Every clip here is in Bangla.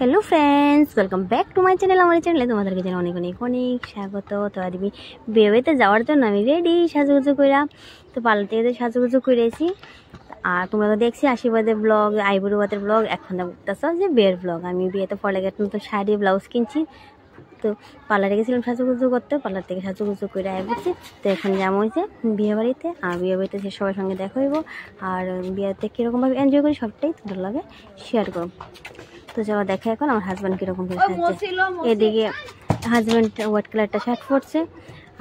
Hello friends welcome back to my channel हमारे चैनले तुम्हारे জানাই অনেক অনেক অনেক স্বাগত। তো আর বিয়েতে যাওয়ার জন্য আমি রেডি সাজুগুজু কইরা। তো পার্লার থেকে সাজুগুজু করেছি আর তোমরা তো দেখছি আশীর্বাদের ব্লগ আইবুড়ুবাতের ব্লগ। এখন দেখতেছো যে বিয়ের ব্লগ। আমি বিয়েতে পরে গেট নতুন শাড়ি ব্লাউজ কিনছি। তো পার্লারে গেছিলাম সাজুগুজু করতে, পার্লার থেকে সাজুগুজু করে আসছি। তো এখন যেমন হয়েছে বিয়ে বাড়িতে, আর বিয়ে বাড়িতে সে সবার সঙ্গে দেখা হইব আর বিয়েতে কীরকমভাবে এনজয় করি সবটাই তোমাদের লাগে শেয়ার করব। তো যাওয়া দেখা এখন আমার হাজব্যান্ড কীরকম করে সাজছে। এদিকে হাজব্যান্ড হোয়াইট কালার একটা শার্ট পরছে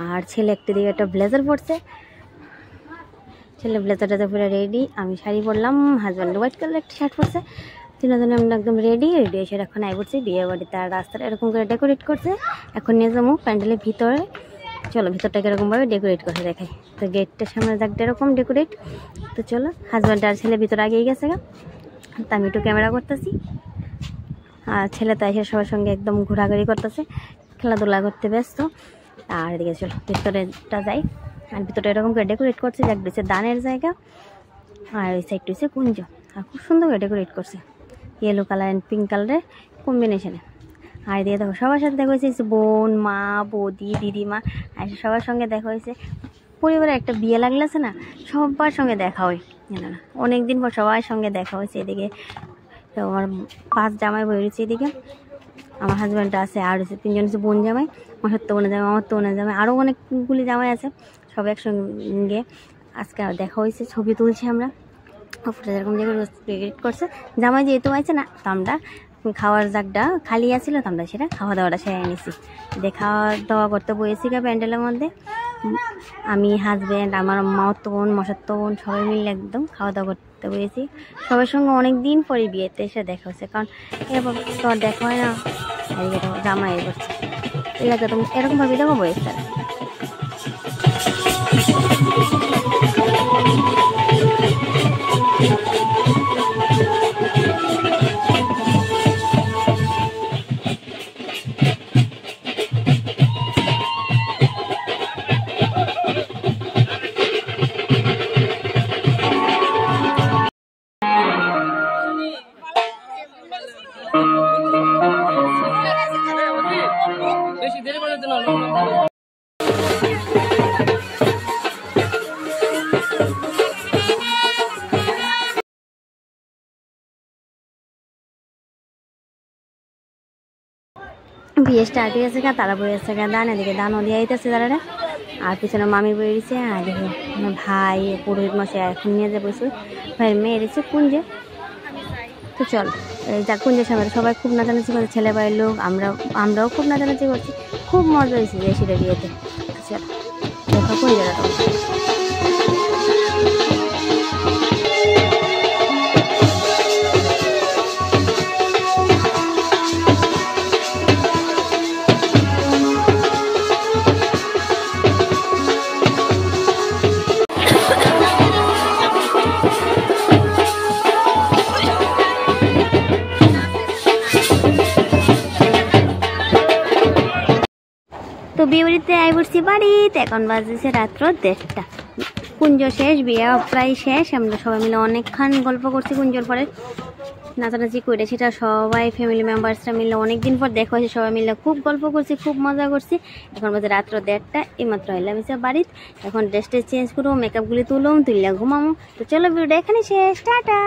আর ছেলে একটা দিকে একটা ব্লেজার পরছে। ছেলে ব্লেজারটা পুরো রেডি, আমি শাড়ি পরলাম, হাজব্যান্ড হোয়াইট কালার একটা শার্ট পরছে। তিনজনে আমরা একদম রেডি এসে এখন আই পড়ছি বিয়ে বাড়িতে। আর রাস্তাটা এরকম করে ডেকোরেট করছে। এখন নিয়ে যাবো প্যান্ডেলের ভিতরে। চলো ভিতরটা কীরকমভাবে ডেকোরেট করে দেখাই। তো গেটটার সামনে দেখতে এরকম ডেকোরেট। তো চলো হাজব্যান্ড আর ছেলে ভিতরে আগেই গেছে গা। তো আমি একটু ক্যামেরা করতেছি আর ছেলে তো এসে সবার সঙ্গে একদম ঘোরাঘুরি করতেছে, খেলাধুলা করতে ব্যস্ত। আর এদিকে চলো ভিতরেটা যাই। আর ভিতরে এরকম করে ডেকোরেট করছে, যাক দিচ্ছে দানের জায়গা। আর ওই সাইডটা হচ্ছে কুঞ্জ, আর খুব সুন্দর করে ডেকোরেট করছে ইয়েলো কালার অ্যান্ড পিঙ্ক কালারের কম্বিনেশনে। আর দিয়ে দেখো সবার সাথে দেখা হয়েছে বোন, মা, বৌদি, দিদিমা, আর সবার সঙ্গে দেখা হয়েছে। পরিবারে একটা বিয়ে লাগলেছে না, সবার সঙ্গে দেখা হয় না, অনেক দিন পর সবার সঙ্গে দেখা হয়েছে। এদিকে তো আমার 5 জামাই বই রয়েছে, এদিকে আমার হাজব্যান্ডটা আছে, আর হচ্ছে 3 জন হচ্ছে বোন জামাই, আমার সত্য বোনের জামাই, আমার তো বোনের জামাই, আরও অনেকগুলি জামাই আছে, সব একসঙ্গে আজকে দেখা হয়েছে। ছবি তুলছি আমরা, এরকম ডেকোরেট করছে। জামাই যেহেতু আছে না, তো আমরা খাওয়ার জাগটা খালি আছিল, তো আমরা সেটা খাওয়া দাওয়াটা সেরে নিছি। খাওয়া দাওয়া করতে বসেছি প্যান্ডেলের মধ্যে। আমি হাজব্যান্ড আমার মামাতো বোন মশাতো বোন সবাই মিলে একদম খাওয়া দাওয়া করতে বসেছি। সবার সঙ্গে অনেক দিন পরে বিয়েতে এসে দেখা হচ্ছে, কারণ এরকম তো আর দেখা হয় না। জামাই করছে এলাকা তো এরকমভাবে দেখো বসেছে। বিয়ে স্টার্ট হয়েছে গা, তারা বইয়েছে গা দান, এদিকে দানও দিয়ে আইতেছে তারা। আর পিছনে মামি বইছে, আর এদিকে ভাই পুরোহিত মশাই এখন নিয়ে যাবো ভাইয়ের মেয়ে এসেছে কুঞ্জে। তো চল যা কুঞ্জের সামনে সবাই খুব নাচানাচি করছে, ছেলে বাড়ির লোক, আমরাও খুব নাচানাচি করছি, খুব মজা হয়েছে যে সেটা বিয়েতে। চল দেখো কুঞ্জেরা তো তো বিয়ে বাড়িতে আই পড়ছি বাড়িতে। এখন বাজেছে রাত্র 1:30। কুঞ্জ শেষ, বিয়ে প্রায় শেষ। আমরা সবাই মিলে অনেকক্ষণ গল্প করছি কুঞ্জর পরে, নাচানাচি করে সেটা সবাই ফ্যামিলি মেম্বার্সরা মিলে অনেক দিন পর দেখা হয়েছে, সবাই মিলে খুব গল্প করছি, খুব মজা করছি। এখন বাজে রাত্র 1:30, এইমাত্র এলাম এসে বাড়িতে। এখন ড্রেসটা চেঞ্জ করবো, মেকআপগুলি তুললাম, তুললে ঘুমাবো। তো চলো ভিডিওটা এখানে শেষ, টাটা।